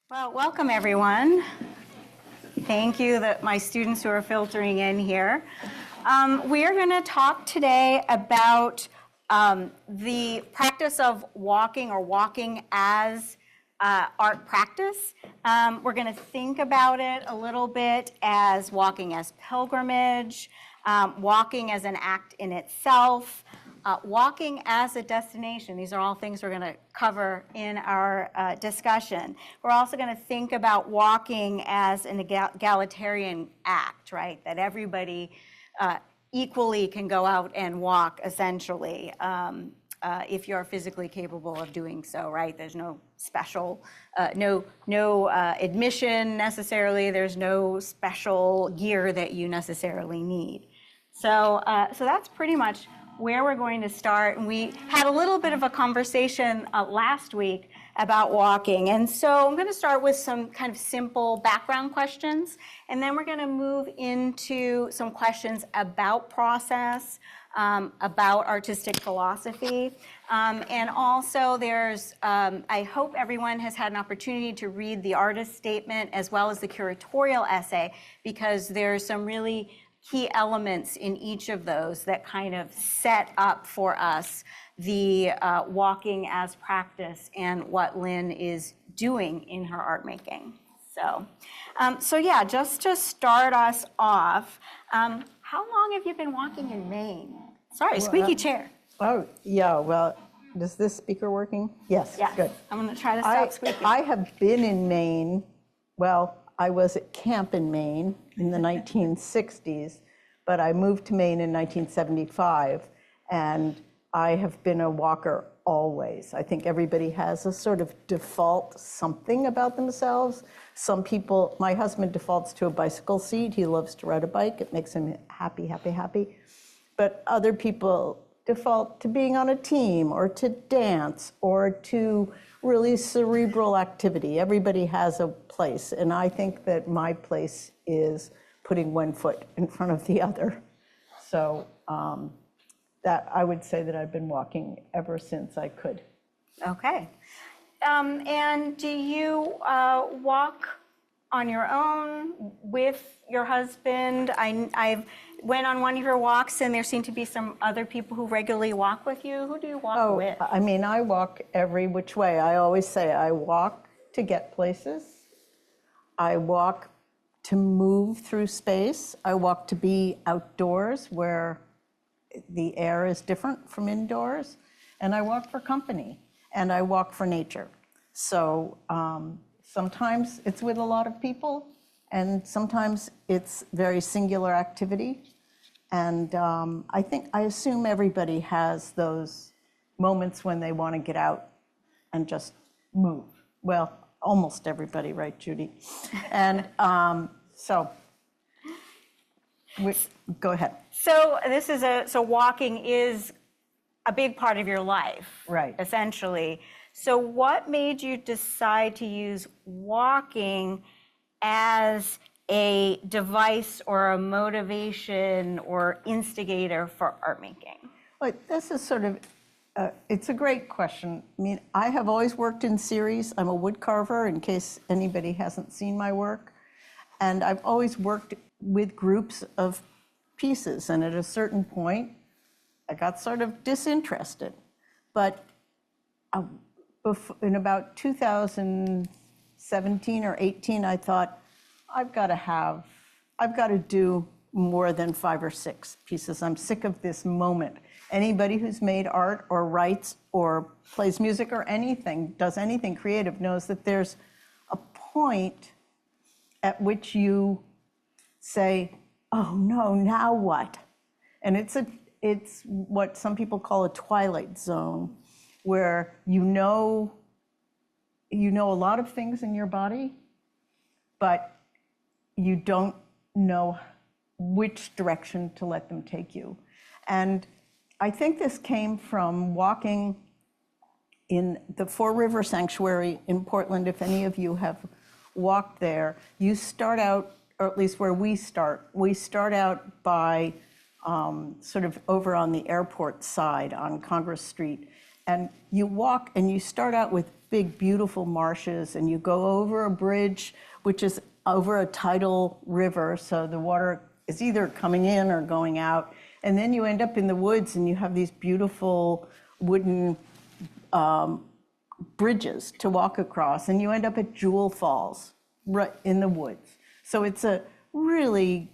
Well, welcome everyone. Thank you, my students who are filtering in here. We are going to talk today about the practice of walking or walking as art practice. We're going to think about it a little bit as walking as pilgrimage, walking as an act in itself, walking as a destination. These are all things we're going to cover in our discussion. We're also going to think about walking as an egalitarian act, right? That everybody equally can go out and walk, essentially, if you're physically capable of doing so, right? There's no special, no admission necessarily. There's no special gear that you necessarily need. So that's pretty much where we're going to start. And we had a little bit of a conversation last week about walking. And so I'm going to start with some kind of simple background questions. And then we're going to move into some questions about process, about artistic philosophy. And also there's, I hope everyone has had an opportunity to read the artist statement as well as the curatorial essay, because there's some really key elements in each of those that kind of set up for us the walking as practice and what Lin is doing in her art making. So yeah, just to start us off, how long have you been walking in Maine? Sorry, squeaky chair. Oh, yeah, well, is this speaker working? Yes, good. I'm gonna try to stop squeaking. I have been in Maine, well, I was at camp in Maine in the 1960s, but I moved to Maine in 1975, and I have been a walker always. I think everybody has a sort of default something about themselves. Some people, my husband defaults to a bicycle seat. He loves to ride a bike. It makes him happy, happy, happy. But other people default to being on a team or to dance or to really cerebral activity. Everybody has a place, and I think that my place is putting one foot in front of the other. So that I would say that I've been walking ever since I could. Okay. And do you walk on your own with your husband? I went on one of your walks and there seemed to be some other people who regularly walk with you. Who do you walk with? I mean, I walk every which way. I always say I walk to get places. I walk to move through space. I walk to be outdoors where the air is different from indoors. And I walk for company, and I walk for nature. So sometimes it's with a lot of people, and sometimes it's very singular activity. And I assume everybody has those moments when they want to get out and just move. Well, almost everybody, right, Judy? And so go ahead. So so walking is a big part of your life, right? Essentially. So what made you decide to use walking as a device or a motivation or instigator for art making? Well, this is sort of, it's a great question. I mean, I have always worked in series. I'm a wood carver, in case anybody hasn't seen my work. And I've always worked with groups of pieces. And at a certain point, I got sort of disinterested. But in about 2017 or 18, I thought, I've got to do more than 5 or 6 pieces. I'm sick of this moment. Anybody who's made art or writes or plays music or anything, does anything creative, knows that there's a point at which you say, oh no, now what? And it's what some people call a twilight zone, where you know a lot of things in your body, but you don't know which direction to let them take you. And I think this came from walking in the Four River Sanctuary in Portland. If any of you have walked there, you start out, or at least where we start out by sort of over on the airport side on Congress Street. And you walk and you start out with big, beautiful marshes, and you go over a bridge, which is over a tidal river, so the water is either coming in or going out. And then you end up in the woods, and you have these beautiful wooden bridges to walk across, and you end up at Jewel Falls, right in the woods. So it's a really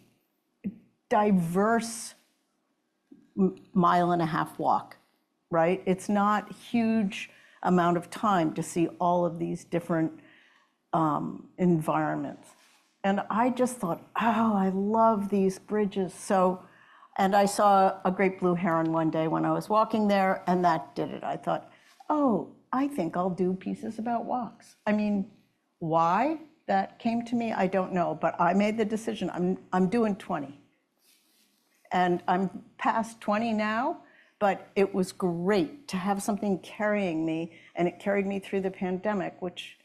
diverse mile-and-a-half walk, right? It's not a huge amount of time to see all of these different environments. And I just thought, oh, I love these bridges. So, and I saw a great blue heron one day when I was walking there, and that did it. I thought, oh, I think I'll do pieces about walks. I mean, why that came to me, I don't know, but I made the decision. I'm doing 20. And I'm past 20 now, but it was great to have something carrying me, and it carried me through the pandemic, which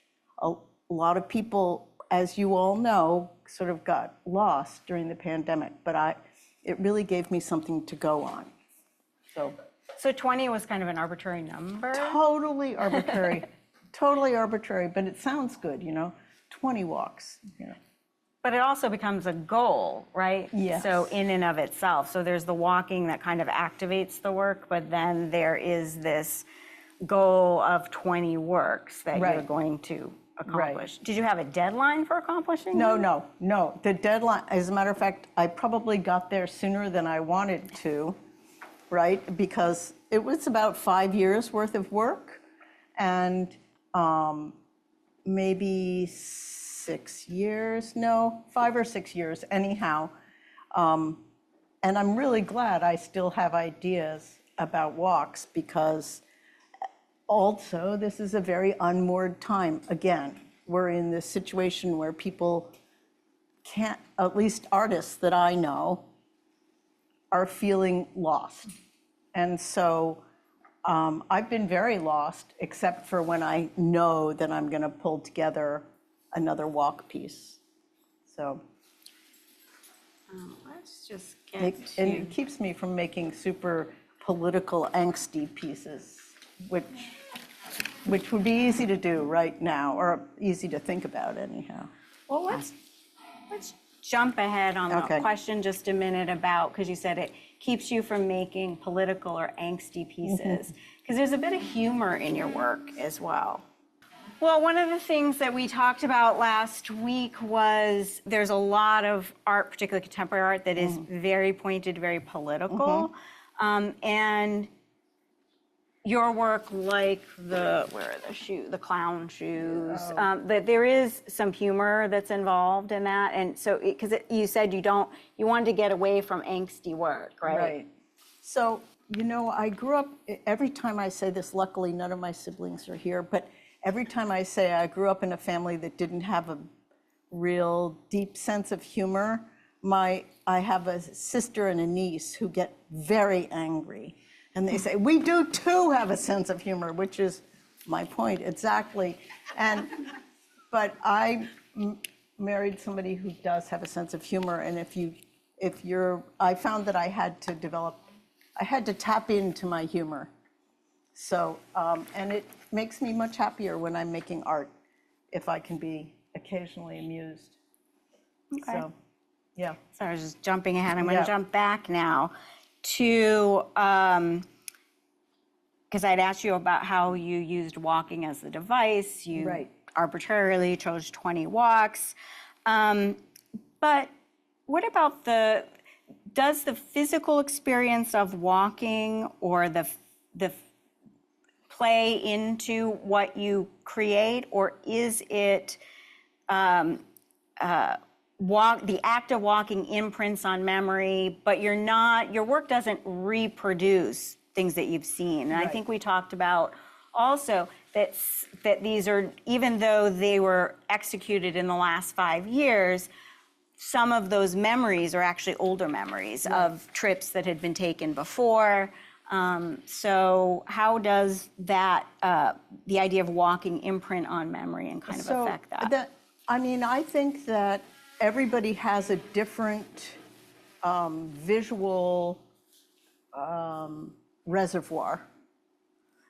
a lot of people, as you all know, sort of got lost during the pandemic, but it really gave me something to go on. So 20 was kind of an arbitrary number? Totally arbitrary, totally arbitrary, but it sounds good, 20 walks, But it also becomes a goal, right? Yes. So in and of itself. So there's the walking that kind of activates the work, but then there is this goal of 20 works that Right. you're going to accomplish. Right. Did you have a deadline for accomplishing No, them? no. The deadline, as a matter of fact, I probably got there sooner than I wanted to, right? Because it was about 5 years worth of work, and maybe 6 years, no, 5 or 6 years anyhow. And I'm really glad I still have ideas about walks, because also this is a very unmoored time. Again, we're in this situation where people can't, at least artists that I know, are feeling lost. And so I've been very lost, except for when I know that I'm going to pull together another walk piece. So Let's just and get to... it keeps me from making super political, angsty pieces, which would be easy to do right now, or easy to think about anyhow. Well, let's jump ahead on Okay. the question just a minute about, because you said it keeps you from making political or angsty pieces, because there's a bit of humor in your work as well. Well, one of the things that we talked about last week was there's a lot of art, particularly contemporary art, that is very pointed, very political. And your work, like the clown shoes, that there is some humor that's involved in that. And so, because you said you wanted to get away from angsty work, right? Right. So, I grew up, every time I say this, luckily none of my siblings are here, but every time I say I grew up in a family that didn't have a real deep sense of humor, I have a sister and a niece who get very angry. And they say, we do too have a sense of humor, which is my point, exactly. But I married somebody who does have a sense of humor, and I found that I had to tap into my humor. So, and it makes me much happier when I'm making art, if I can be occasionally amused. Okay. So, yeah. So I was just jumping ahead. I'm going to Yeah. jump back now to, because I'd asked you about how you used walking as the device. You Right. arbitrarily chose 20 walks. But what about does the physical experience of walking or the play into what you create, or is it the act of walking imprints on memory, but your work doesn't reproduce things that you've seen? And I Right. think we talked about also that these are, even though they were executed in the last 5 years, some of those memories are actually older memories of trips that had been taken before. So how does that, the idea of walking imprint on memory and kind of affect that? I think that everybody has a different visual reservoir.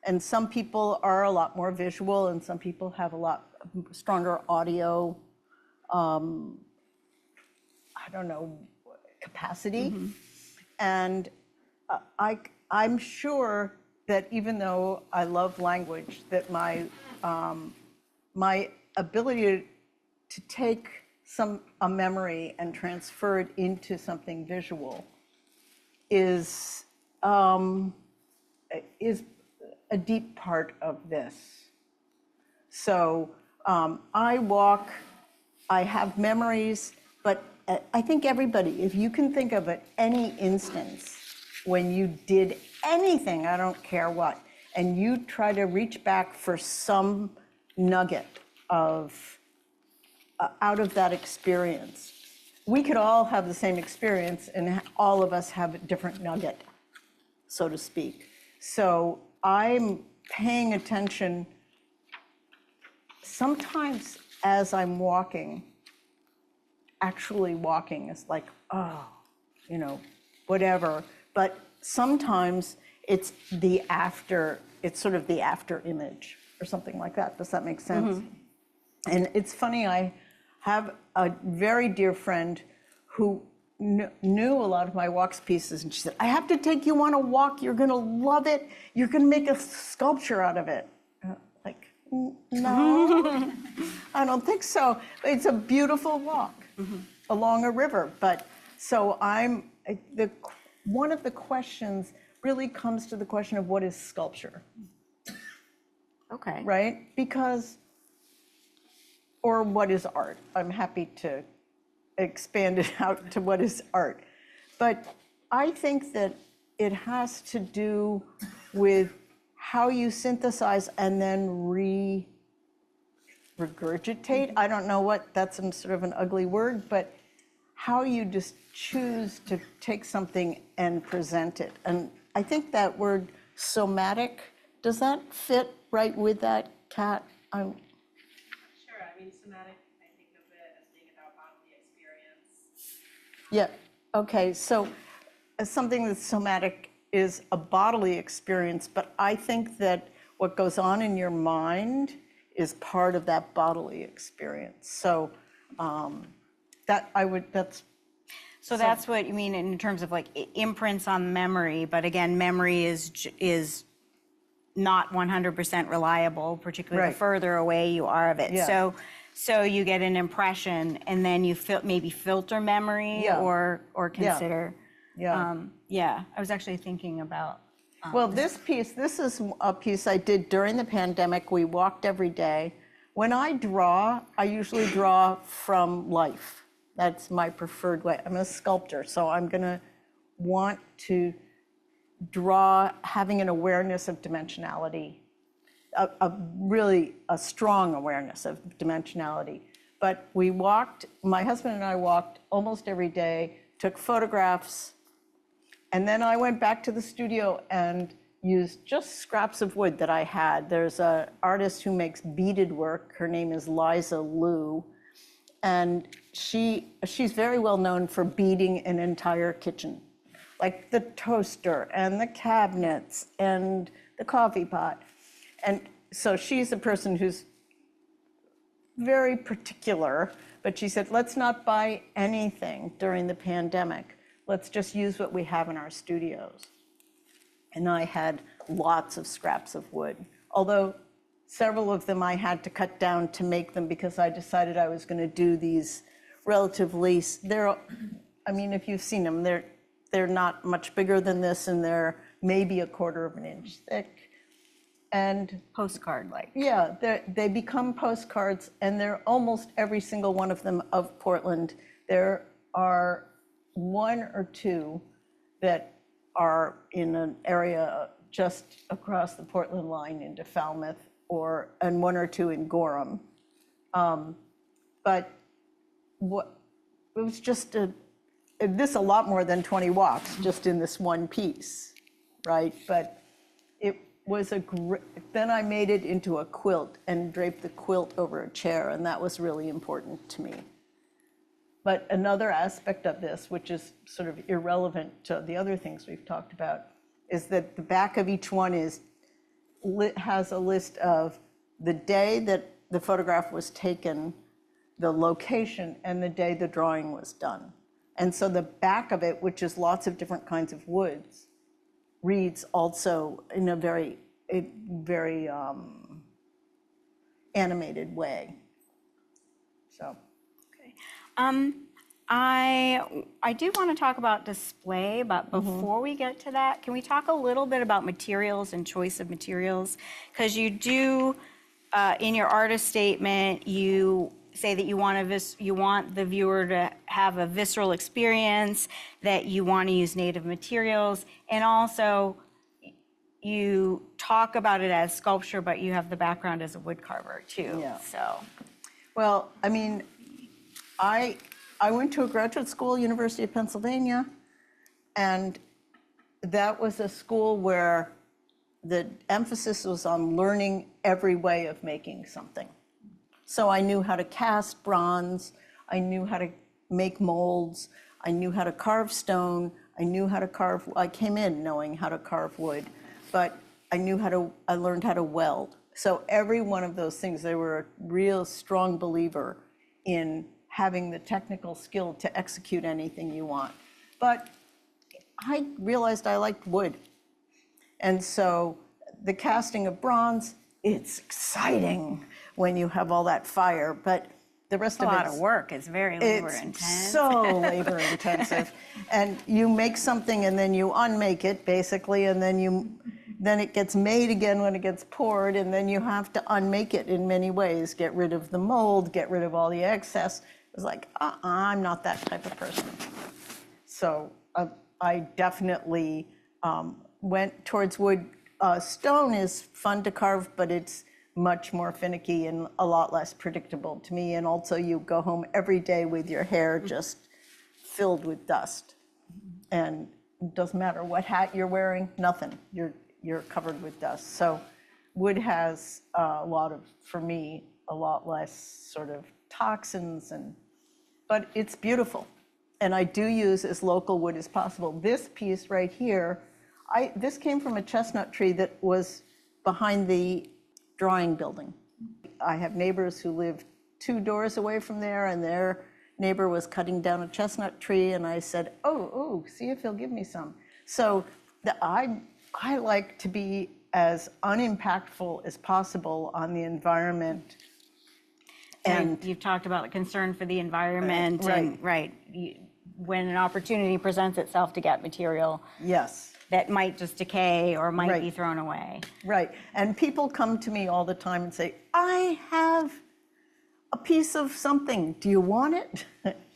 And some people are a lot more visual, and some people have a lot stronger audio, I don't know, capacity. And I'm sure that even though I love language, that my ability to take a memory and transfer it into something visual is a deep part of this. So I walk, I have memories, but I think everybody, if you can think of any instance when you did anything, I don't care what, and you try to reach back for some nugget of out of that experience, we could all have the same experience and all of us have a different nugget, so to speak. So I'm paying attention sometimes as I'm walking. Actually walking is like, oh, you know, whatever. But sometimes it's it's sort of the after image or something like that. Does that make sense? And it's funny, I have a very dear friend who knew a lot of my walks pieces, and she said, I have to take you on a walk. You're going to love it. You're going to make a sculpture out of it. Like, no, I don't think so. It's a beautiful walk along a river. But so one of the questions really comes to the question of what is sculpture? Okay. Right? Or what is art? I'm happy to expand it out to what is art. But I think that it has to do with how you synthesize and then regurgitate. I don't know that's sort of an ugly word, but how you just choose to take something and present it. And I think that word somatic, does that fit right with that, Kat? Sure, I mean, somatic, I think of it as being about bodily experience. Yeah, okay, so something that's somatic is a bodily experience, but I think that what goes on in your mind is part of that bodily experience. So that's what you mean in terms of like imprints on memory, but again, memory is not 100% reliable, particularly Right. the further away you are of it. Yeah. So you get an impression, and then you maybe filter memory Yeah. or consider. Yeah. I was actually thinking about. Well, this is a piece I did during the pandemic. We walked every day. When I draw, I usually draw from life. That's my preferred way. I'm a sculptor, so I'm gonna want to draw having an awareness of dimensionality, a strong awareness of dimensionality. But my husband and I walked almost every day, took photographs, and then I went back to the studio and used just scraps of wood that I had. There's an artist who makes beaded work. Her name is Liza Liu. And she's very well known for beading an entire kitchen, like the toaster and the cabinets and the coffee pot. And so she's a person who's very particular, but she said, let's not buy anything during the pandemic. Let's just use what we have in our studios. And I had lots of scraps of wood, although several of them I had to cut down to make them because I decided I was going to do these relatively, I mean, if you've seen them, they're not much bigger than this, and they're maybe 1/4 of an inch thick. And Postcard-like. yeah, they become postcards, and they're almost every single one of them of Portland. There are 1 or 2 that are in an area just across the Portland line into Falmouth, and 1 or 2 in Gorham. But it was just a lot more than 20 walks just in this one piece, right? But it was then I made it into a quilt and draped the quilt over a chair, and that was really important to me. But another aspect of this, which is sort of irrelevant to the other things we've talked about, is that the back of each one is has a list of the day that the photograph was taken, the location, and the day the drawing was done. And so the back of it, which is lots of different kinds of woods, reads also in a very animated way. So. I do want to talk about display, but before we get to that, can we talk a little bit about materials and choice of materials? Because you do, in your artist statement, you say that you want the viewer to have a visceral experience, that you want to use native materials, and also you talk about it as sculpture, but you have the background as a wood carver too. Yeah. So, Well, I mean, I went to a graduate school, University of Pennsylvania, and that was a school where the emphasis was on learning every way of making something. So I knew how to cast bronze, I knew how to make molds, I knew how to carve stone, I came in knowing how to carve wood, but I learned how to weld. So every one of those things, they were a real strong believer in having the technical skill to execute anything you want. But I realized I liked wood. And so the casting of bronze, it's exciting when you have all that fire, but the rest a of lot it's of work. It's very labor it's intense. so labor intensive. And you make something and then you unmake it basically, and then it gets made again when it gets poured, and then you have to unmake it in many ways, get rid of the mold, get rid of all the excess. It was like, I'm not that type of person. So I definitely went towards wood. Stone is fun to carve, but it's much more finicky and a lot less predictable to me. And also you go home every day with your hair just filled with dust. And it doesn't matter what hat you're wearing, nothing. You're covered with dust. So wood has for me, a lot less sort of toxins, but it's beautiful. And I do use as local wood as possible. This piece right here, this came from a chestnut tree that was behind the drawing building. I have neighbors who live 2 doors away from there, and their neighbor was cutting down a chestnut tree, and I said, oh, see if he'll give me some. So I like to be as unimpactful as possible on the environment. And you've talked about the concern for the environment. Right. And when an opportunity presents itself to get material. Yes. That might just decay or might Right. be thrown away. Right. And people come to me all the time and say, I have a piece of something. Do you want it?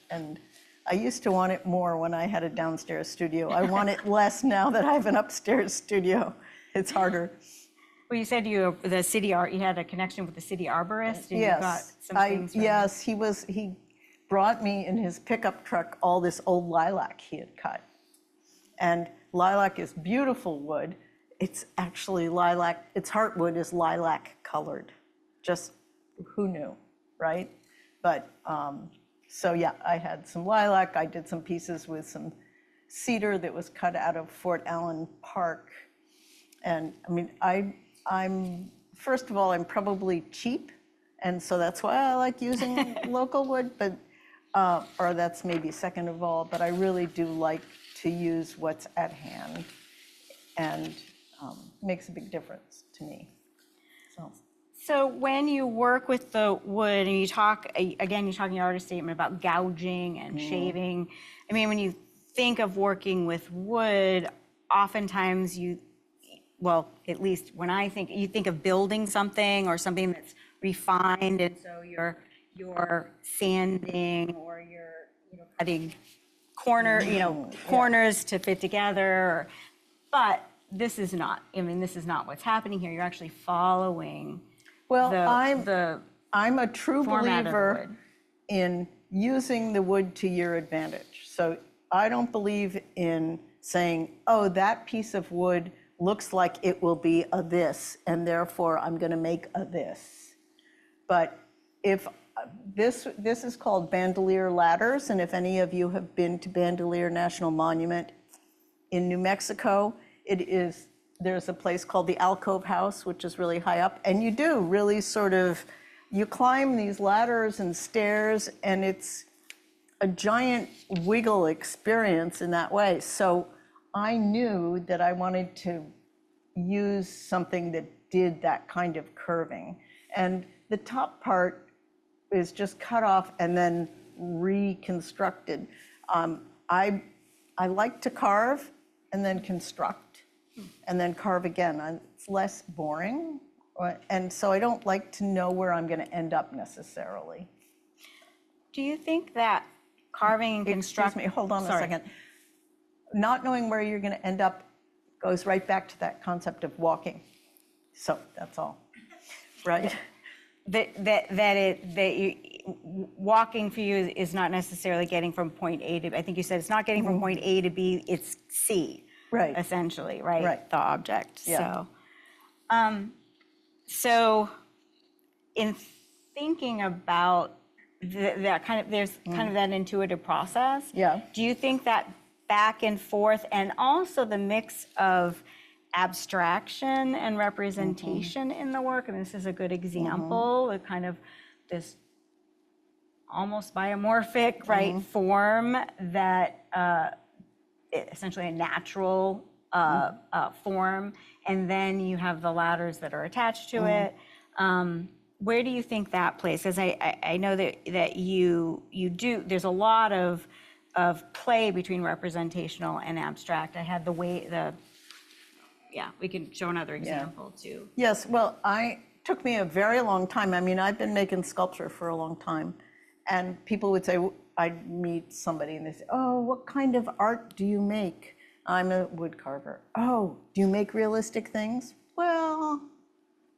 And I used to want it more when I had a downstairs studio. I want it less now that I have an upstairs studio. It's harder. Well, you said you had a connection with the city arborist, and you got Yes. some things from Yes, he brought me in his pickup truck all this old lilac he had cut. And lilac is beautiful wood. It's actually lilac, its heartwood is lilac colored. Just who knew, right? But so yeah, I had some lilac. I did some pieces with some cedar that was cut out of Fort Allen Park. And I mean, I'm first of all, I'm probably cheap. And so that's why I like using local wood, but or that's maybe second of all, but I really do like to use what's at hand, and makes a big difference to me. So when you work with the wood and you talk, again, you talk in your artist statement about gouging and shaving. I mean, when you think of working with wood, oftentimes at least when you think of building something or something that's refined, and so you're sanding or you're cutting corners to fit together. But this is not what's happening here. You're actually following I'm a true format of the believer wood. in using the wood to your advantage. So I don't believe in saying, oh, that piece of wood looks like it will be a this, and therefore I'm going to make a this. But if this is called bandolier ladders, and if any of you have been to Bandolier National Monument in New Mexico, it is there's a place called the Alcove House, which is really high up, and you do really sort of, you climb these ladders and stairs, and it's a giant wiggle experience in that way. So I knew that I wanted to use something that did that kind of curving. And the top part is just cut off and then reconstructed. I like to carve and then construct and then carve again. It's less boring. And so I don't like to know where I'm going to end up necessarily. Do you think that carving and construction? Excuse me, hold on a second. Not knowing where you're going to end up goes right back to that concept of walking. So that's all, right? Walking for you is not necessarily getting from point A to, I think you said it's not getting from point A to B, it's C. Right. Essentially, right? Right. The object. Yeah. So in thinking about that kind of, there's kind of that intuitive process. Yeah. Do you think that back and forth, and also the mix of abstraction and representation in the work, and this is a good example, a kind of this almost biomorphic, right, form that essentially a natural form, and then you have the ladders that are attached to it. Where do you think that plays? Because I know that you do, there's a lot of play between representational and abstract. I had we can show another example too. Yes, well, took me a very long time. I mean, I've been making sculpture for a long time. And people would say, I'd meet somebody and they say, oh, what kind of art do you make? I'm a wood carver. Oh, do you make realistic things? Well,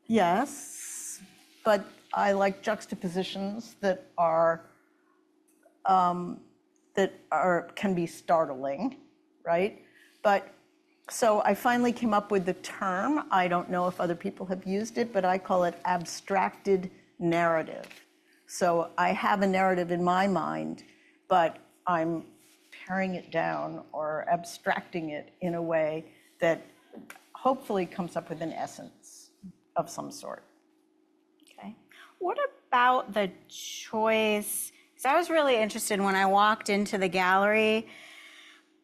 yes, but I like juxtapositions that can be startling, right? But so I finally came up with the term. I don't know if other people have used it, but I call it abstracted narrative. So I have a narrative in my mind, but I'm paring it down or abstracting it in a way that hopefully comes up with an essence of some sort. Okay. What about the choice? Because I was really interested when I walked into the gallery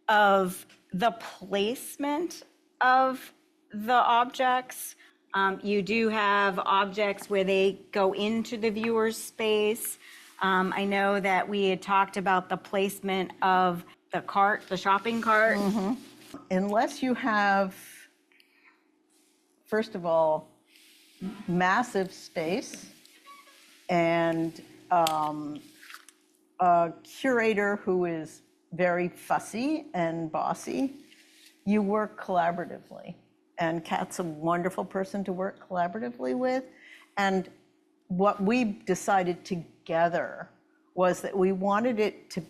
of the placement of the objects. You do have objects where they go into the viewer's space. I know that we had talked about the placement of the cart, the shopping cart. Unless you have, first of all, massive space and a curator who is very fussy and bossy, you work collaboratively. And Kat's a wonderful person to work collaboratively with. And what we decided together was that we wanted it to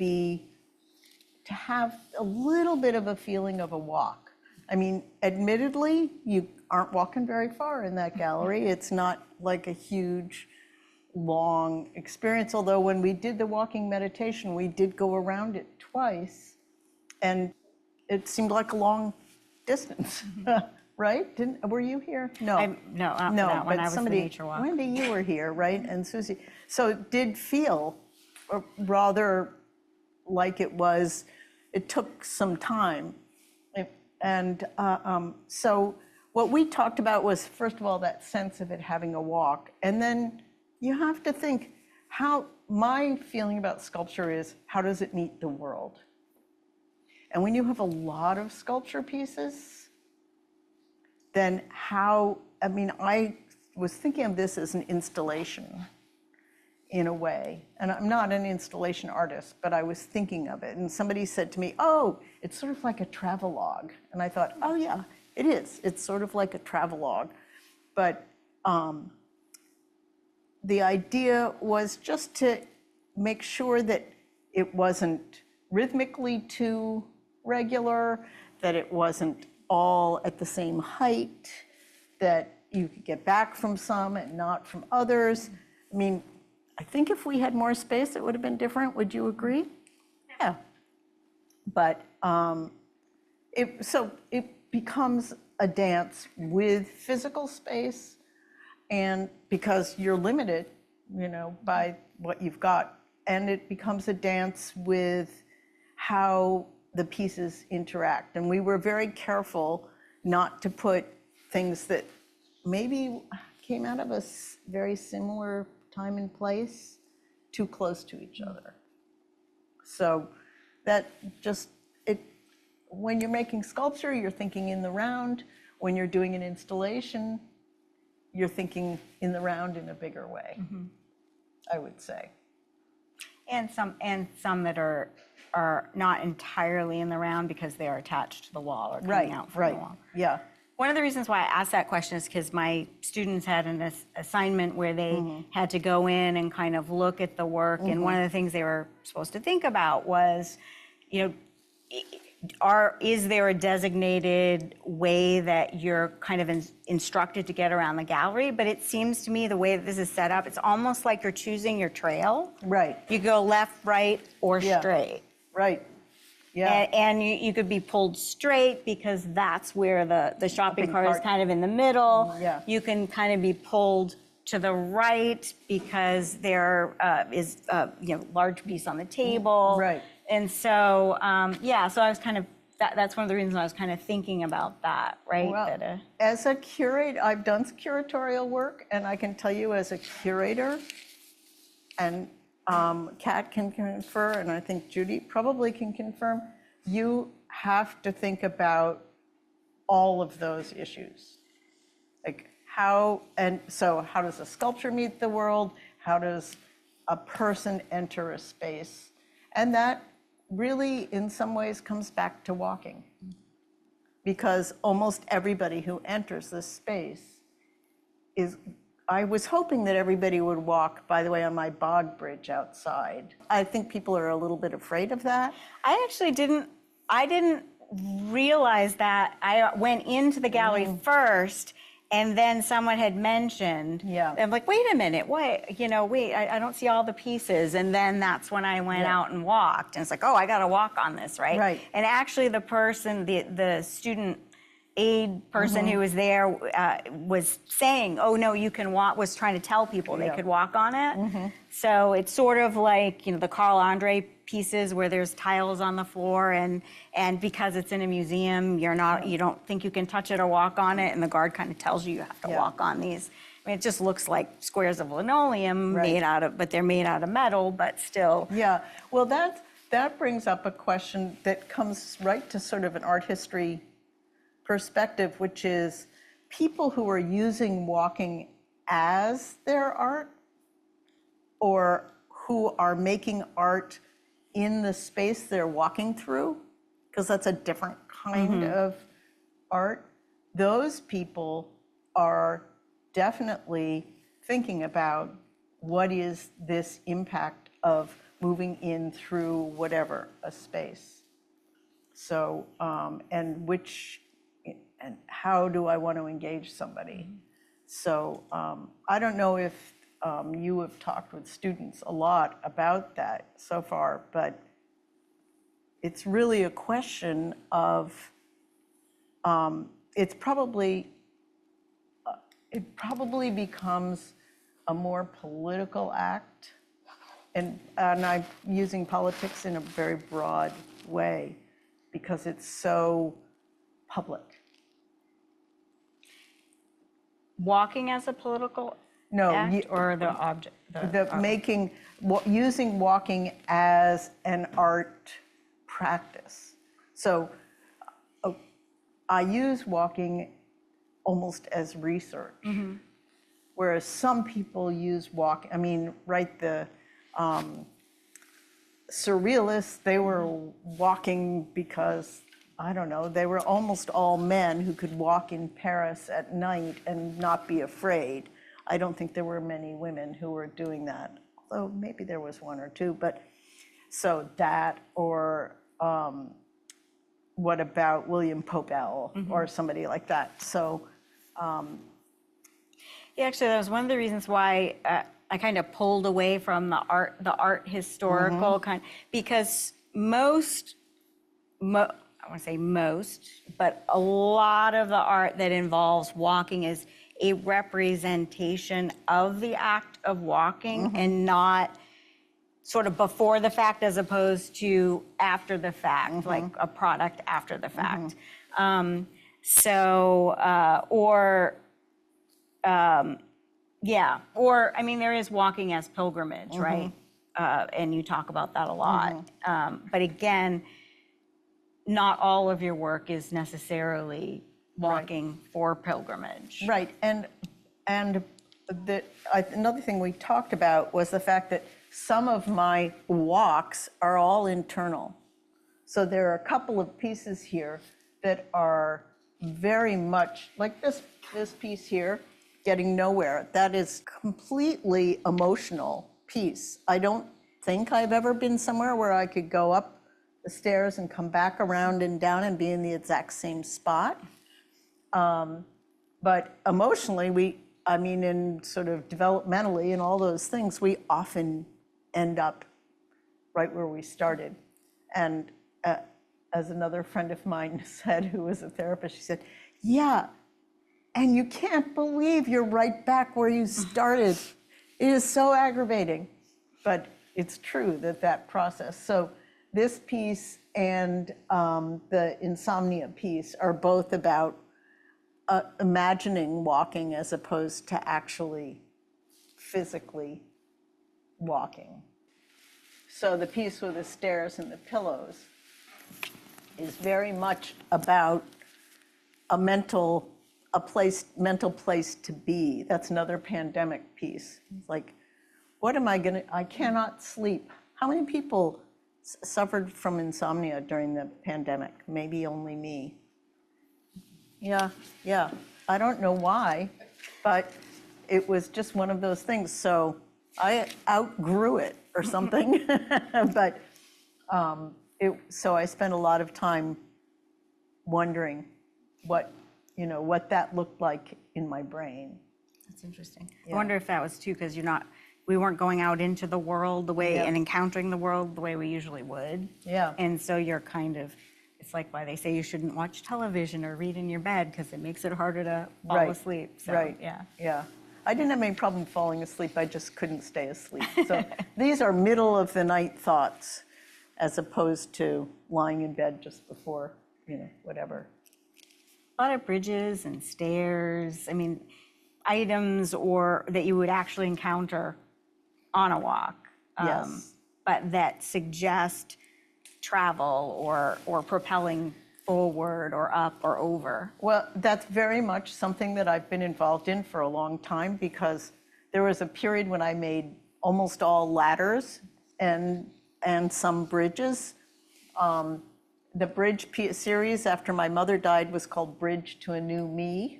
have a little bit of a feeling of a walk. I mean, admittedly, you aren't walking very far in that gallery. It's not like a huge, long experience, although when we did the walking meditation, we did go around it twice, and it seemed like a long distance. Right? Were you here? No. No, not for that one. But I was the somebody, nature walk. Wendy, you were here, right? And Susie. So it did feel rather like it took some time. And so what we talked about was, first of all, that sense of it having a walk. And then you have to think my feeling about sculpture is, how does it meet the world? And when you have a lot of sculpture pieces, then I was thinking of this as an installation in a way. And I'm not an installation artist, but I was thinking of it. And somebody said to me, oh, it's sort of like a travelogue. And I thought, oh yeah, it is. It's sort of like a travelogue. But the idea was just to make sure that it wasn't rhythmically too regular, that it wasn't all at the same height, that you could get back from some and not from others. I mean, I think if we had more space, it would have been different. Would you agree? Yeah. But becomes a dance with physical space, and because you're limited, by what you've got, and it becomes a dance with how the pieces interact. And we were very careful not to put things that maybe came out of a very similar time and place too close to each other. So that just, when you're making sculpture, you're thinking in the round. When you're doing an installation, you're thinking in the round in a bigger way, I would say. And some that are not entirely in the round because they are attached to the wall or coming out from the wall. Yeah. One of the reasons why I asked that question is because my students had an assignment where they had to go in and kind of look at the work. And one of the things they were supposed to think about was, is there a designated way that you're kind of instructed to get around the gallery? But it seems to me the way that this is set up, it's almost like you're choosing your trail. Right. You go left, right, or straight. Right. Yeah. And you could be pulled straight because that's where the shopping cart is kind of in the middle. Yeah. You can kind of be pulled to the right because there is large piece on the table. Right. And so, so I was kind of, that's one of the reasons I was kind of thinking about that, right? Well, as a curator, I've done curatorial work, and I can tell you as a curator, and Kat can confer, and I think Judy probably can confirm, you have to think about all of those issues. Like how does a sculpture meet the world? How does a person enter a space? And that really, in some ways, comes back to walking. Because almost everybody who enters this space I was hoping that everybody would walk, by the way, on my bog bridge outside. I think people are a little bit afraid of that. I actually didn't realize that. I went into the gallery first, and then someone had mentioned, I'm like, wait a minute, I don't see all the pieces. And then that's when I went out and walked. And it's like, oh, I got to walk on this, right? Right. And actually the person, the student aid person who was there was saying, oh, no, you can walk, was trying to tell people they could walk on it. So it's sort of like, the Carl Andre pieces where there's tiles on the floor, and because it's in a museum, you don't think you can touch it or walk on it, and the guard kind of tells you have to walk on these. I mean, it just looks like squares of linoleum but they're made out of metal, but still. Yeah, well, that brings up a question that comes right to sort of an art history perspective, which is people who are using walking as their art, or who are making art in the space they're walking through, because that's a different kind of art. Those people are definitely thinking about what is this impact of moving in through whatever, a space. So, and how do I want to engage somebody? So I don't know if you have talked with students a lot about that so far, but it's really a question of, it probably becomes a more political act, and I'm using politics in a very broad way because it's so public. Walking as a political act, or the object? Using walking as an art practice. So I use walking almost as research, whereas some people use the surrealists, they were walking because, I don't know, they were almost all men who could walk in Paris at night and not be afraid. I don't think there were many women who were doing that, although maybe there was one or two. But so that, or what about William Popel or somebody like that? So, actually, that was one of the reasons why I kind of pulled away from the art historical kind, because I want to say most, but a lot of the art that involves walking is a representation of the act of walking and not sort of before the fact as opposed to after the fact, like a product after the fact. Or I mean, there is walking as pilgrimage, right? And you talk about that a lot. But again, not all of your work is necessarily walking for pilgrimage. Right, and another thing we talked about was the fact that some of my walks are all internal. So there are a couple of pieces here that are very much like this piece here, Getting Nowhere. That is completely emotional piece. I don't think I've ever been somewhere where I could go up the stairs and come back around and down and be in the exact same spot. But emotionally, in sort of developmentally and all those things, we often end up right where we started. And as another friend of mine said, who was a therapist, she said, yeah, and you can't believe you're right back where you started. It is so aggravating, but it's true that process. So this piece and the insomnia piece are both about imagining walking as opposed to actually physically walking. So the piece with the stairs and the pillows is very much about a mental place to be. That's another pandemic piece. It's like, I cannot sleep. How many people suffered from insomnia during the pandemic? Maybe only me. Yeah. I don't know why, but it was just one of those things. So I outgrew it or something. But so I spent a lot of time wondering what that looked like in my brain. That's interesting. I wonder if that was too, because we weren't going out into the world the way and encountering the world the way we usually would. Yeah. And so you're kind of, it's like why they say you shouldn't watch television or read in your bed because it makes it harder to fall asleep. So, Yeah. I didn't have any problem falling asleep. I just couldn't stay asleep. So these are middle of the night thoughts as opposed to lying in bed just before, whatever. A lot of bridges and stairs, items that you would actually encounter on a walk. Yes. But that suggest travel or propelling forward or up or over. Well, that's very much something that I've been involved in for a long time because there was a period when I made almost all ladders and some bridges. The bridge series after my mother died was called Bridge to a New Me.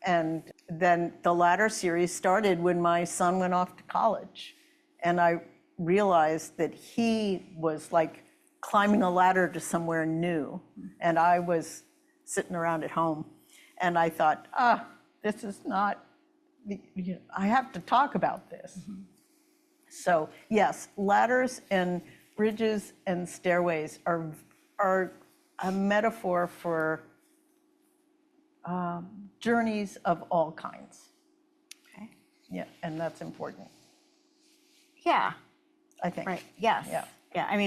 And then the ladder series started when my son went off to college. And I realized that he was like climbing a ladder to somewhere new. And I was sitting around at home. And I thought, this is not, I have to talk about this. Mm-hmm. So yes, ladders and bridges and stairways are a metaphor for journeys of all kinds. Okay. Yeah, and that's important. Yeah. I think. Right. Yes. Yeah.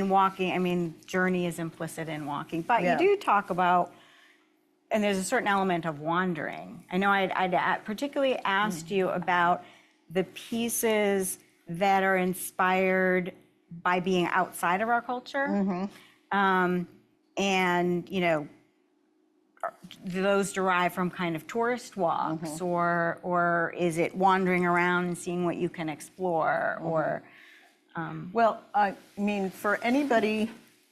Walking, journey is implicit in walking, but Yeah. you do talk about, and there's a certain element of wandering. I know I'd particularly asked you about the pieces that are inspired by being outside of our culture. Mm-hmm. And, those derive from kind of tourist walks, mm-hmm. or is it wandering around and seeing what you can explore, mm-hmm. or... Well, for anybody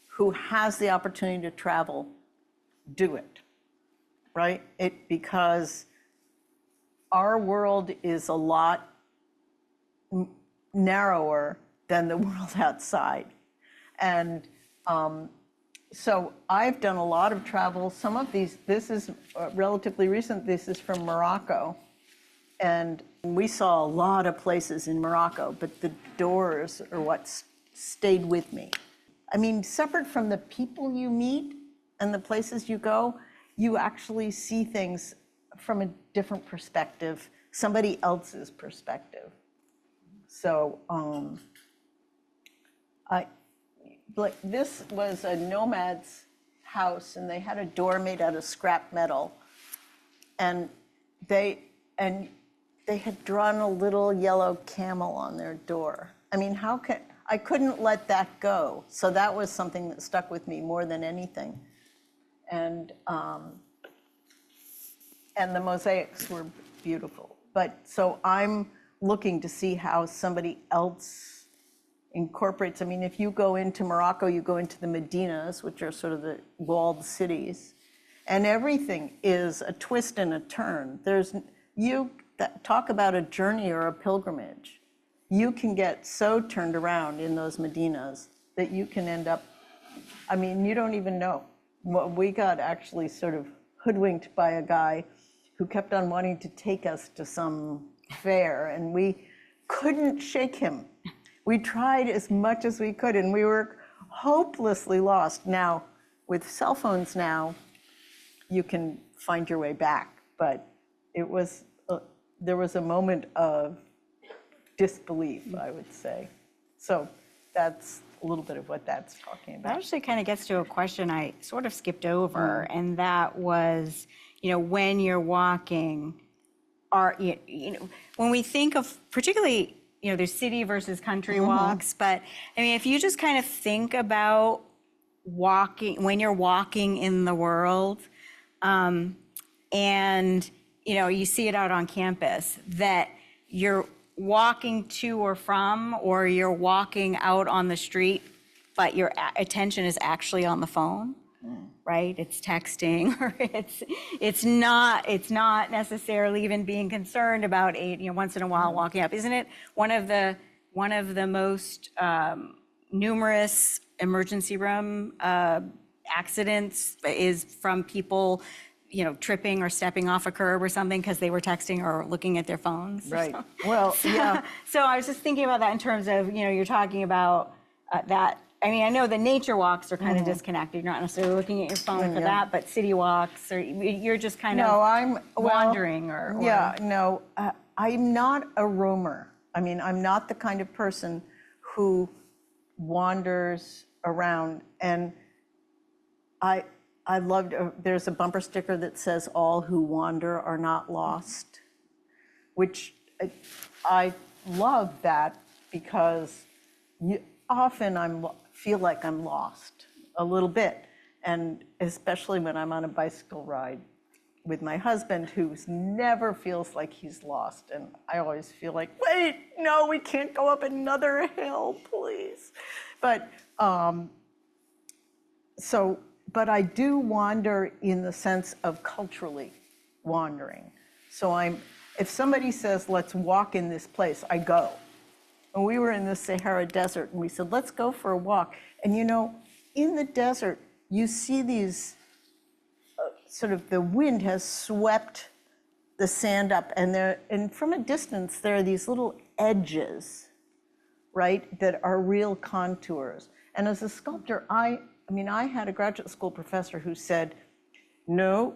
who has the opportunity to travel, do it, right? Because our world is a lot narrower than the world outside. And so I've done a lot of travel. Some of this is relatively recent. This is from Morocco. And we saw a lot of places in Morocco, but the doors are what stayed with me. Separate from the people you meet, and the places you go, you actually see things from a different perspective, somebody else's perspective. So this was a nomad's house, and they had a door made out of scrap metal, and they had drawn a little yellow camel on their door. I mean, I couldn't let that go. So that was something that stuck with me more than anything. And the mosaics were beautiful. But so I'm looking to see how somebody else incorporates. I mean, if you go into Morocco, you go into the Medinas, which are sort of the walled cities, and everything is a twist and a turn. Talk about a journey or a pilgrimage. You can get so turned around in those Medinas that you can end up, I mean, you don't even know. We got actually sort of hoodwinked by a guy who kept on wanting to take us to some fair, and we couldn't shake him. We tried as much as we could, and we were hopelessly lost. Now, with cell phones now, you can find your way back, but there was a moment of disbelief, I would say. So that's a little bit of what that's talking That about. actually kind of gets to a question I sort of skipped over, and that was, when you're walking, when we think of particularly, there's city versus country walks, but I mean, if you just kind of think about walking, when you're walking in the world, and, you see it out on campus, that you're walking to or from, or you're walking out on the street, but your attention is actually on the phone, right? It's texting, or it's not necessarily even being concerned about once in a while walking up. Isn't it one of the most numerous emergency room accidents is from people tripping or stepping off a curb or something because they were texting or looking at their phones? Right. Well, yeah. So I was just thinking about that in terms of, you're talking about that. I mean, I know the nature walks are kind of disconnected. You're not necessarily looking at your phone for that, but city walks, or you're just kind of wandering or. Yeah, no, I'm not a roamer. I mean, I'm not the kind of person who wanders around. And I loved, there's a bumper sticker that says, "All who wander are not lost," which I love that, because often feel like I'm lost a little bit. And especially when I'm on a bicycle ride with my husband, who never feels like he's lost. And I always feel like, wait, no, we can't go up another hill, please. But but I do wander in the sense of culturally wandering. So if somebody says, let's walk in this place, I go. And we were in the Sahara Desert, and we said, let's go for a walk. And in the desert, you see these, sort of the wind has swept the sand up, and from a distance, there are these little edges, right, that are real contours. And as a sculptor, I had a graduate school professor who said, no,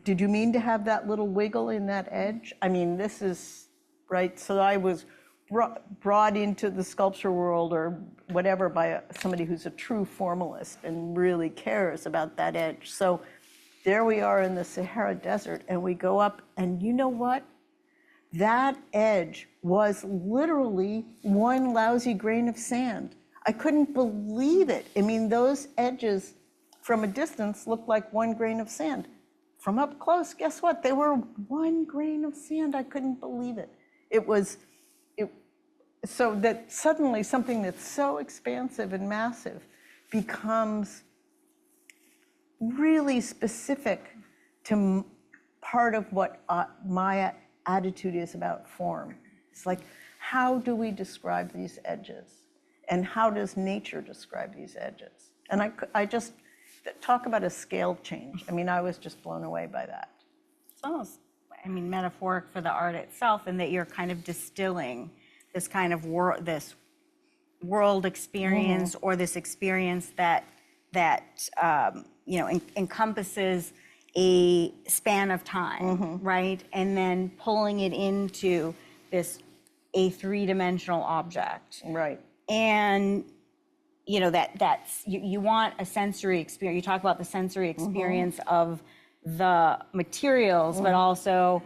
did you mean to have that little wiggle in that edge? I mean, this is, right? So I was brought into the sculpture world or whatever by somebody who's a true formalist and really cares about that edge. So there we are in the Sahara Desert, and we go up, and you know what? That edge was literally one lousy grain of sand. I couldn't believe it. I mean, those edges from a distance looked like one grain of sand. From up close, guess what? They were one grain of sand. I couldn't believe it. So that suddenly something that's so expansive and massive becomes really specific to part of what my attitude is about form. It's like, how do we describe these edges? And how does nature describe these edges? And I just talk about a scale change. I mean, I was just blown away by that. It's almost, metaphoric for the art itself, in that you're kind of distilling this kind of world experience, or this experience that encompasses a span of time, right? And then pulling it into a three-dimensional object. Right. And that's you want a sensory experience. You talk about the sensory experience of the materials, but also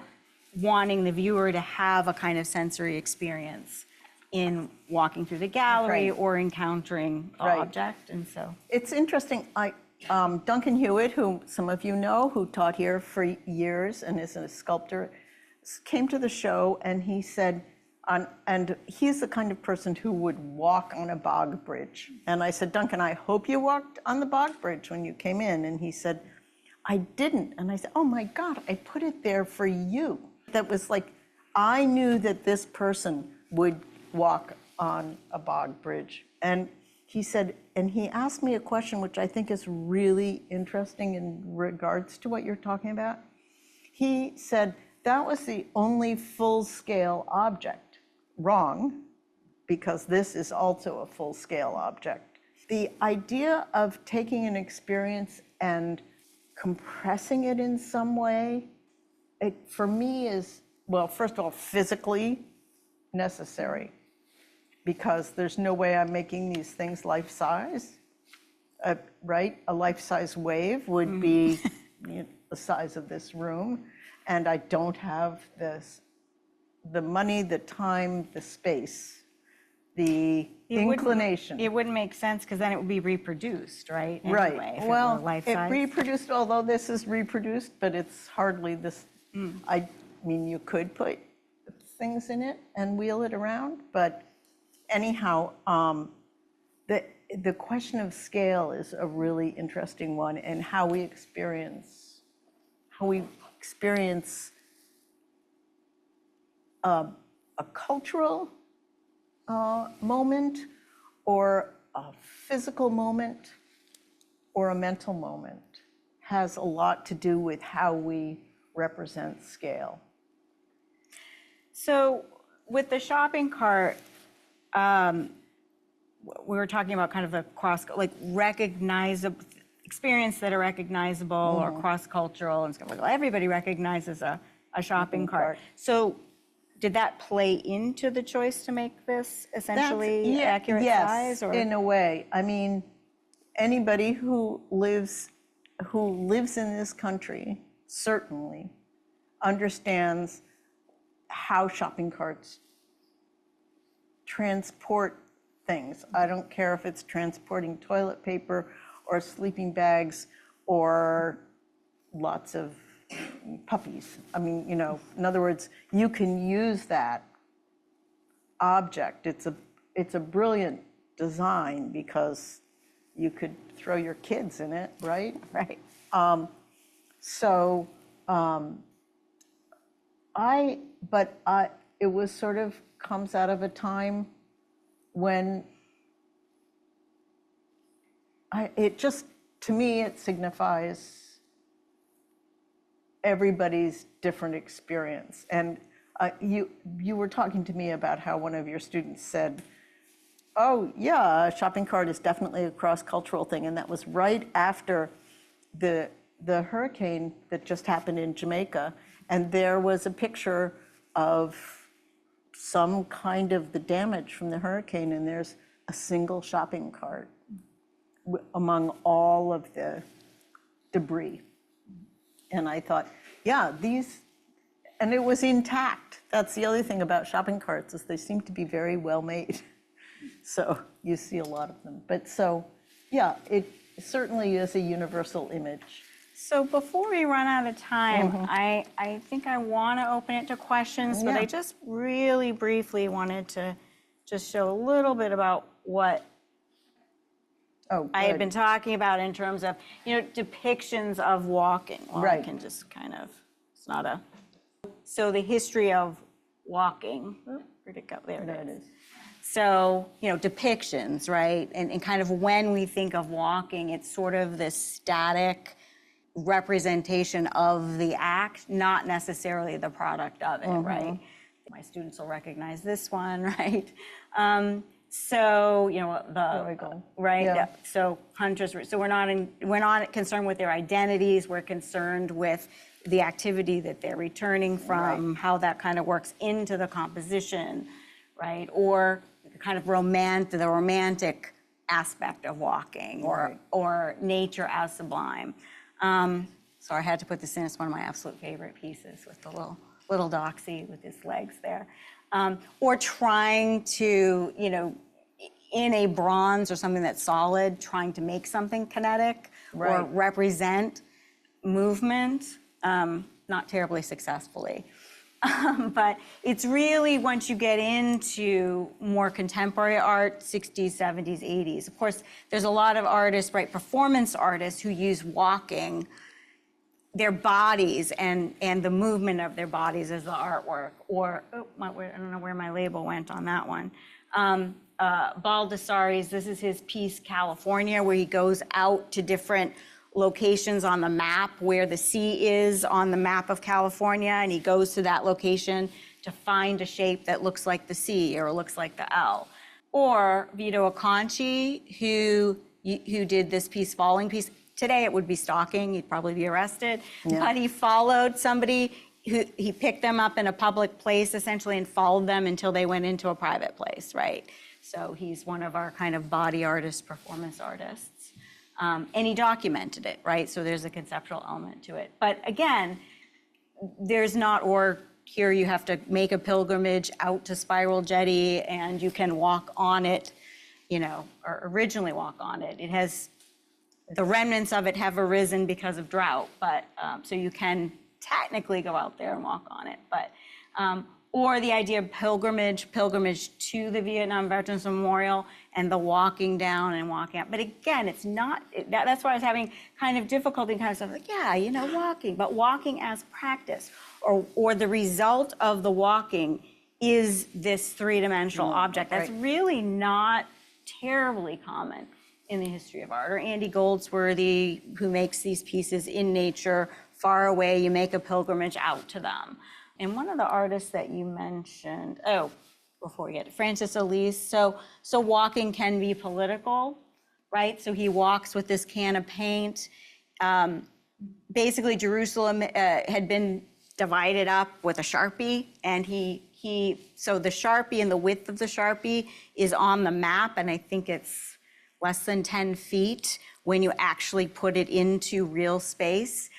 wanting the viewer to have a kind of sensory experience in walking through the gallery or encountering the object. And so it's interesting. Duncan Hewitt, who some of you know, who taught here for years and is a sculptor, came to the show and he said, and he's the kind of person who would walk on a bog bridge. And I said, Duncan, I hope you walked on the bog bridge when you came in. And he said, I didn't. And I said, oh my God, I put it there for you. That was like, I knew that this person would walk on a bog bridge. And he said, and he asked me a question which I think is really interesting in regards to what you're talking about. He said, that was the only full-scale object. Wrong, because this is also a full-scale object. The idea of taking an experience and compressing it in some way, it for me is, well, first of all, physically necessary, because there's no way I'm making these things life-size, right? A life-size wave would be the size of this room, and I don't have the money, the time, the space, the inclination. It wouldn't make sense because then it would be reproduced, right? Right. Anyway, if Well, it were life it size. reproduced, although this is reproduced, but it's hardly this. I mean, you could put things in it and wheel it around, but anyhow, the question of scale is a really interesting one, and how we experience a cultural moment, or a physical moment, or a mental moment has a lot to do with how we represent scale. So with the shopping cart, we were talking about kind of a recognizable experience that are recognizable or cross-cultural, and well, everybody recognizes a shopping cart. So did that play into the choice to make this essentially accurate size? Or? In a way. I mean, anybody who lives in this country certainly understands how shopping carts transport things. I don't care if it's transporting toilet paper or sleeping bags or lots of puppies. I mean, in other words, you can use that object. It's a brilliant design because you could throw your kids in it, right? Right. It was sort of comes out of a time when to me, it signifies everybody's different experience. And you were talking to me about how one of your students said, oh yeah, a shopping cart is definitely a cross-cultural thing. And that was right after the hurricane that just happened in Jamaica. And there was a picture of some kind of the damage from the hurricane, and there's a single shopping cart among all of the debris. And I thought, yeah, and it was intact. That's the other thing about shopping carts, is they seem to be very well made. So you see a lot of them. But so, yeah, it certainly is a universal image. So before we run out of time, I think I want to open it to questions, but I just really briefly wanted to just show a little bit about what I had been talking about in terms of, depictions of walking. Well, I can just kind of, it's not a, so the history of walking, where'd it go? There it is. So, depictions, right? And kind of when we think of walking, it's sort of this static representation of the act, not necessarily the product of it, right? My students will recognize this one, right? So, There we go. right? Yeah. So hunters, so we're not concerned with their identities, we're concerned with the activity that they're returning from, how that kind of works into the composition, right? Or kind of the romantic aspect of walking, or nature as sublime. So I had to put this in, it's one of my absolute favorite pieces with the little doxy with his legs there. Or trying to, in a bronze or something that's solid, trying to make something kinetic or represent movement, not terribly successfully. But it's really, once you get into more contemporary art, 60s, 70s, 80s. Of course, there's a lot of artists, performance artists who use walking, their bodies and the movement of their bodies as the artwork. Or, I don't know where my label went on that one. Baldessari's, this is his piece, California, where he goes out to different locations on the map where the sea is on the map of California, and he goes to that location to find a shape that looks like the C or looks like the L. Or Vito Acconci, who did this piece, Falling piece. Today it would be stalking, he'd probably be arrested, but he followed somebody, he picked them up in a public place essentially and followed them until they went into a private place, right? So he's one of our kind of body artists, performance artists. And he documented it, right? So there's a conceptual element to it. But again, there's not, or here you have to make a pilgrimage out to Spiral Jetty and you can walk on it, or originally walk on it. It has, the remnants of it have arisen because of drought, but, so you can technically go out there and walk on it, but, or the idea of pilgrimage to the Vietnam Veterans Memorial and the walking down and walking out. But again, it's not, that's why I was having kind of difficulty kind of stuff like, walking, but walking as practice, or the result of the walking is this three-dimensional object. That's really not terribly common in the history of art. Or Andy Goldsworthy, who makes these pieces in nature, far away, you make a pilgrimage out to them. And one of the artists that you mentioned, before we get to Francis Elise, so walking can be political, right? So he walks with this can of paint. Basically, Jerusalem had been divided up with a Sharpie, and so the Sharpie and the width of the Sharpie is on the map, and I think it's less than 10 feet when you actually put it into real space.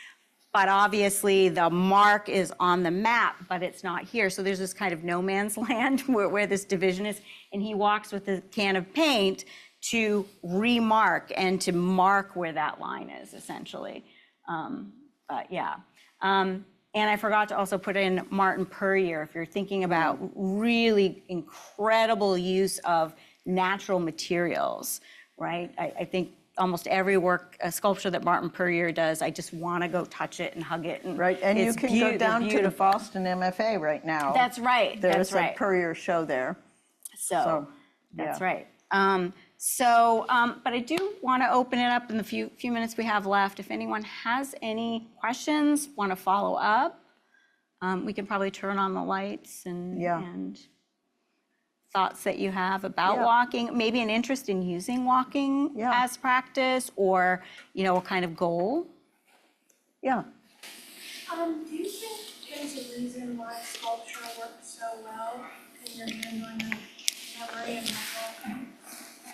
But obviously the mark is on the map, but it's not here. So there's this kind of no man's land where this division is. And he walks with a can of paint to remark and to mark where that line is, essentially. But yeah. And I forgot to also put in Martin Puryear, if you're thinking about really incredible use of natural materials, right? I think almost every a sculpture that Martin Puryear does, I just want to go touch it and hug it. And and you can go down to the Boston MFA right now. That's right. There's a Puryear show there. So that's right. But I do want to open it up in the few minutes we have left. If anyone has any questions, want to follow up, we can probably turn on the lights and thoughts that you have about walking, maybe an interest in using walking as practice, or a kind of goal. Do you think there's a reason why sculpture works so well in your handling of memory and muscle?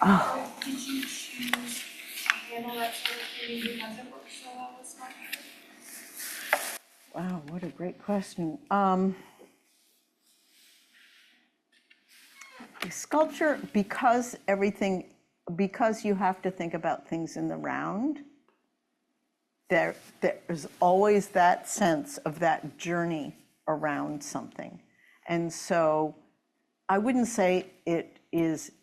Or did you choose to handle that sort of thing because it works so well with sculpture? Wow, what a great question. Sculpture, because you have to think about things in the round, there's always that sense of that journey around something. And so I wouldn't say it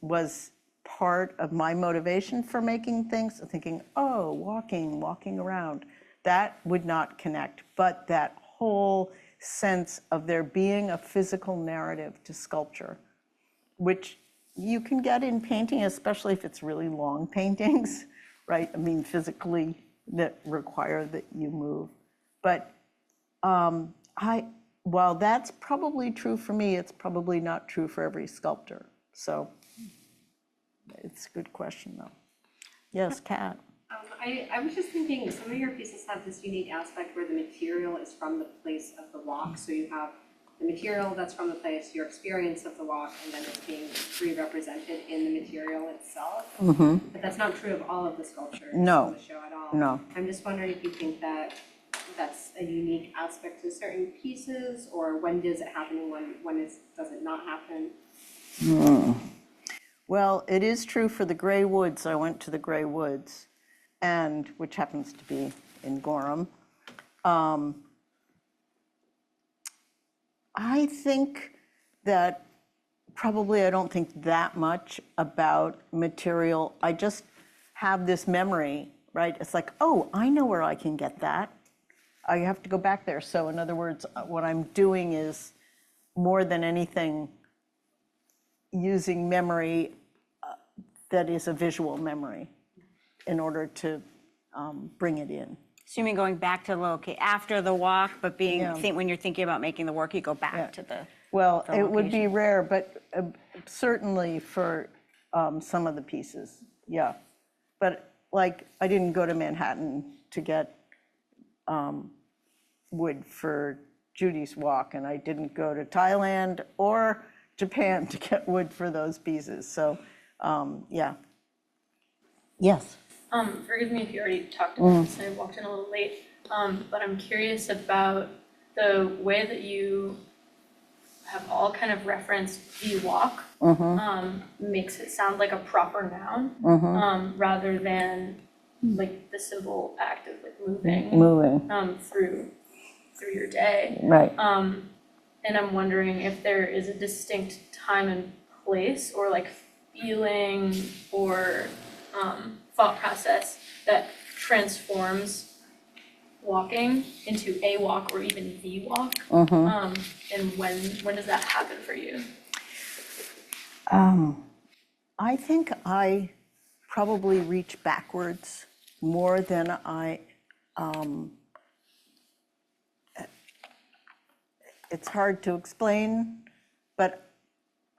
was part of my motivation for making things, thinking, walking around. That would not connect, but that whole sense of there being a physical narrative to sculpture, which you can get in painting, especially if it's really long paintings, right? I mean, physically, that require that you move. But while that's probably true for me, it's probably not true for every sculptor. So It's a good question, though. Yes, Kat? I was just thinking, some of your pieces have this unique aspect where the material is from the place of the walk. So you have the material that's from the place, your experience of the walk, and then it's being re-represented in the material itself. But that's not true of all of the sculptures No. in the show at all. No. I'm just wondering if you think that that's a unique aspect to certain pieces, or when does it happen and when does it not happen? Well, it is true for the Gray Woods. I went to the Gray Woods, and which happens to be in Gorham. I think that probably I don't think that much about material. I just have this memory, right? It's like, oh, I know where I can get that. I have to go back there. So in other words, what I'm doing is more than anything using memory that is a visual memory in order to bring it in. So you mean going back to after the walk, but Yeah. when you're thinking about making the work, you go back Yeah. to the. Well, the it would be location. rare, but certainly for some of the pieces, yeah. But like, I didn't go to Manhattan to get wood for Judy's walk, and I didn't go to Thailand or Japan to get wood for those pieces. So, yeah. Yes. Forgive me if you already talked about this, I walked in a little late, but I'm curious about the way that you have all kind of referenced the walk. Makes it sound like a proper noun, rather than like the simple act of like moving through your day. Right. And I'm wondering if there is a distinct time and place or like feeling or thought process that transforms walking into a walk or even the walk. And when does that happen for you? I think I probably reach backwards more than I, it's hard to explain, but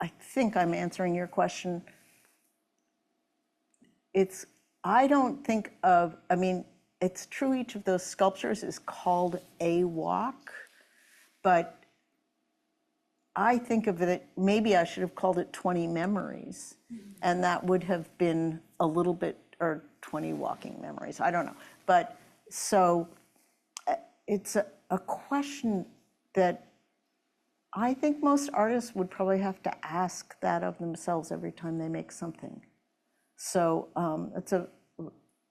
I think I'm answering your question. I don't think of, I mean, it's true each of those sculptures is called a walk, but I think of it, maybe I should have called it 20 memories, and that would have been a little bit, or 20 walking memories, I don't know. But so it's a question that I think most artists would probably have to ask that of themselves every time they make something. So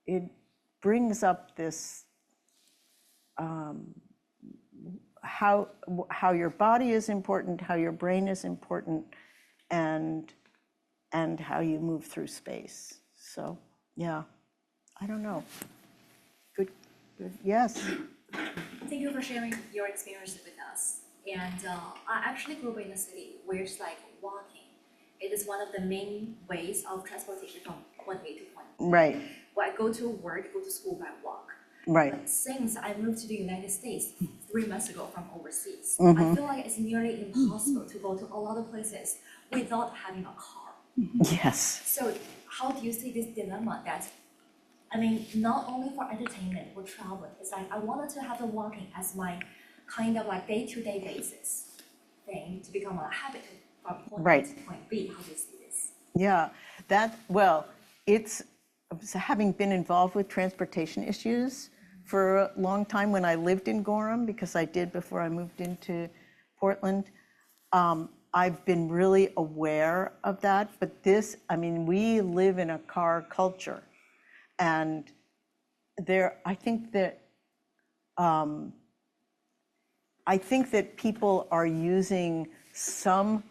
it brings up this how your body is important, how your brain is important, and how you move through space. So yeah, I don't know. Good. Yes. Thank you for sharing your experience with us. And I actually grew up in a city where it's like walking. It is one of the main ways of transportation from point A to point B. Right. When I go to work, go to school by walk. Right. But since I moved to the United States 3 months ago from overseas, I feel like it's nearly impossible to go to a lot of places without having a car. Yes. So how do you see this dilemma that, I mean, not only for entertainment or travel, it's like I wanted to have the walking as my kind of like day-to-day basis thing to become a habit from point Right. A to point B. How do you see this? Yeah, it's having been involved with transportation issues for a long time when I lived in Gorham, because I did before I moved into Portland. I've been really aware of that, but I mean, we live in a car culture, and I think that people are using some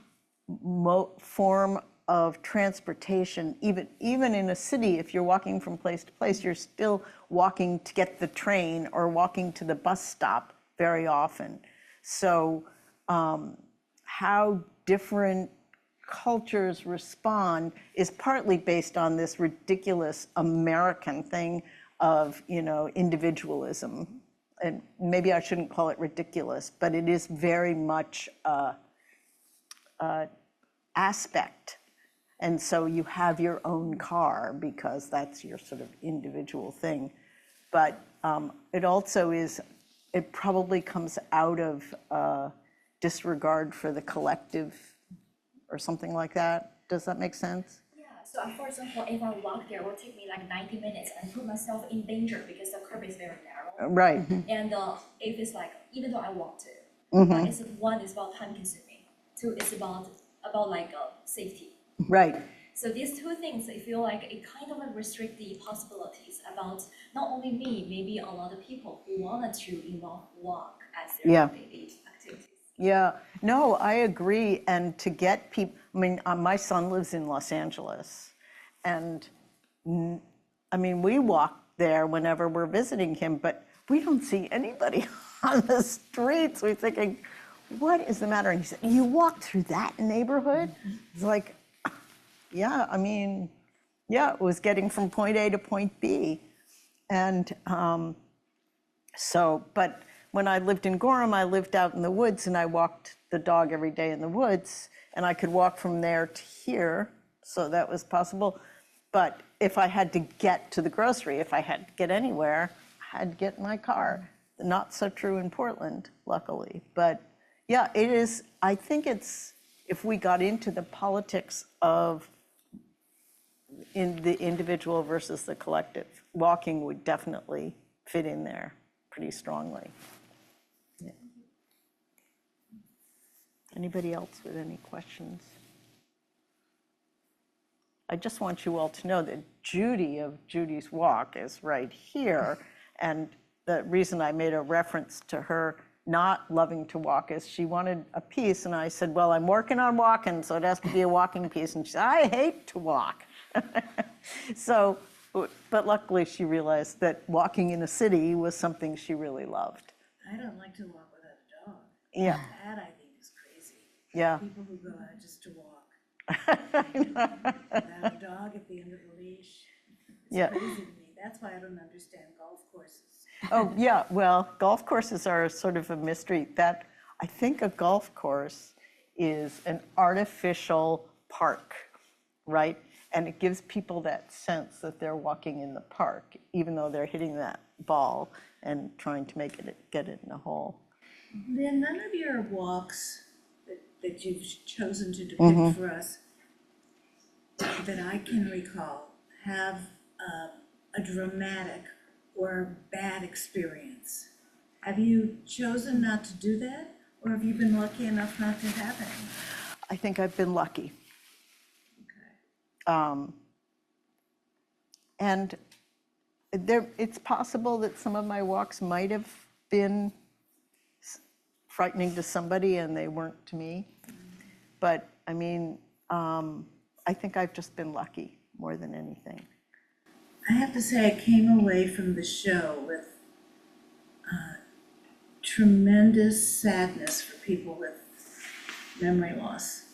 form of transportation, even in a city. If you're walking from place to place, you're still walking to get the train or walking to the bus stop very often. So how different cultures respond is partly based on this ridiculous American thing of, individualism. And maybe I shouldn't call it ridiculous, but it is very much a aspect And so you have your own car because that's your sort of individual thing. But it also is, it probably comes out of disregard for the collective or something like that. Does that make sense? Yeah, so for example, if I walk there, it will take me like 90 minutes and put myself in danger because the curb is very narrow. Right. And if it's like, even though I want to, Mm-hmm. but one is about time consuming, two is about like safety. Right. So these two things, I feel like it kind of like restrict the possibilities about not only me, maybe a lot of people who wanted to involve walk as their Yeah. daily activities. Yeah, no, I agree. And to get people, I mean, my son lives in Los Angeles. And I mean, we walk there whenever we're visiting him, but we don't see anybody on the streets. We're thinking, what is the matter? And he said, you walk through that neighborhood? It's like, yeah, I mean, yeah, it was getting from point A to point B. And but when I lived in Gorham, I lived out in the woods and I walked the dog every day in the woods, and I could walk from there to here, so that was possible. But if I had to get to the grocery, if I had to get anywhere, I had to get in my car. Not so true in Portland, luckily. But yeah, it is, I think it's, if we got into the politics of in the individual versus the collective, walking would definitely fit in there pretty strongly. Yeah. Anybody else with any questions? I just want you all to know that Judy of Judy's Walk is right here. And the reason I made a reference to her not loving to walk is she wanted a piece. And I said, well, I'm working on walking, so it has to be a walking piece. And she said, I hate to walk. So, but luckily she realized that walking in a city was something she really loved. I don't like to walk without a dog. Yeah, That I think is crazy. yeah. People who go out just to walk without a dog at the end of the leash. It's Yeah. crazy to me. That's why I don't understand golf courses. Oh, yeah, well, golf courses are sort of a mystery. That, I think a golf course is an artificial park, right? And it gives people that sense that they're walking in the park, even though they're hitting that ball and trying to make it, get it in a hole. Then none of your walks that you've chosen to depict for us that I can recall have a dramatic or bad experience. Have you chosen not to do that, or have you been lucky enough not to have any? I think I've been lucky. Okay. And it's possible that some of my walks might have been frightening to somebody and they weren't to me. But I mean, I think I've just been lucky more than anything. I have to say, I came away from the show with tremendous sadness for people with memory loss.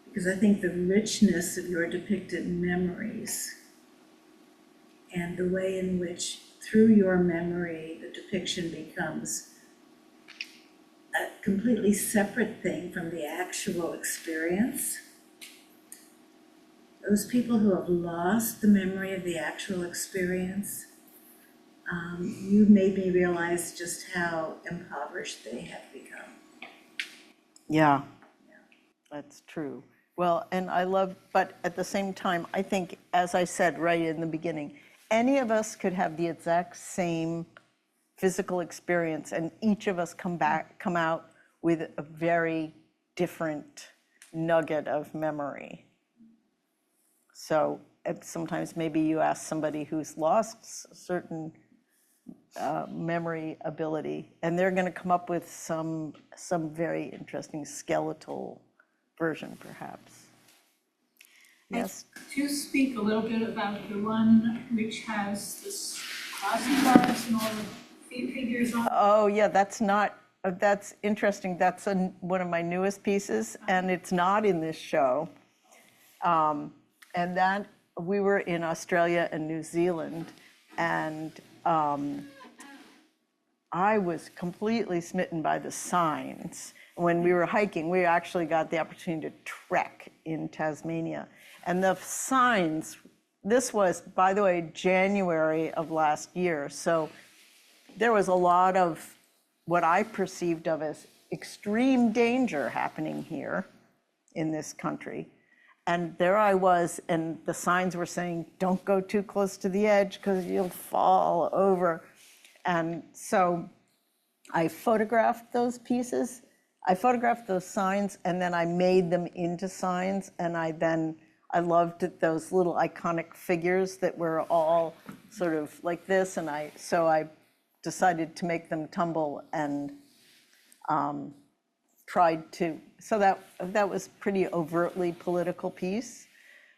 Because I think the richness of your depicted memories and the way in which, through your memory, the depiction becomes a completely separate thing from the actual experience. Those people who have lost the memory of the actual experience, you made me realize just how impoverished they have become. Yeah, that's true. Well, and I love, but at the same time, I think, as I said right in the beginning, any of us could have the exact same physical experience, and each of us come out with a very different nugget of memory. So sometimes maybe you ask somebody who's lost a certain memory ability, and they're going to come up with some very interesting skeletal version, perhaps. Yes. To speak a little bit about the one which has this crossing guards and all the figures on it. Oh, yeah, that's interesting. That's one of my newest pieces, and it's not in this show. And that, we were in Australia and New Zealand, and I was completely smitten by the signs. when we were hiking, we actually got the opportunity to trek in Tasmania. And the signs, this was, by the way, January of last year. So there was a lot of what I perceived of as extreme danger happening here in this country. And there I was, and the signs were saying, don't go too close to the edge because you'll fall over. And so I photographed those pieces. I photographed those signs, and then I made them into signs. And I loved those little iconic figures that were all sort of like this. And so I decided to make them tumble and tried to, so that was pretty overtly political piece,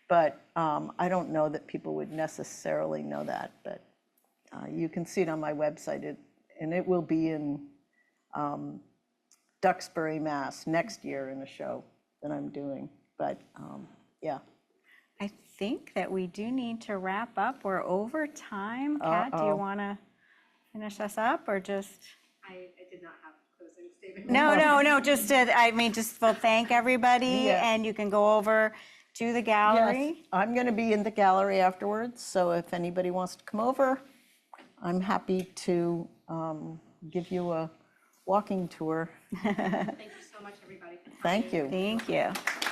but I don't know that people would necessarily know that, but you can see it on my website, and it will be in Duxbury, Mass. Next year in a show that I'm doing, but yeah. I think that we do need to wrap up. We're over time. Kat, do you want to finish us up or just? I did not have closing statement. No, just we'll thank everybody Yeah. and you can go over to the gallery. Yes, I'm going to be in the gallery afterwards, so if anybody wants to come over, I'm happy to give you a walking tour. Thank you so much, everybody. for Thank coming. you. Thank you.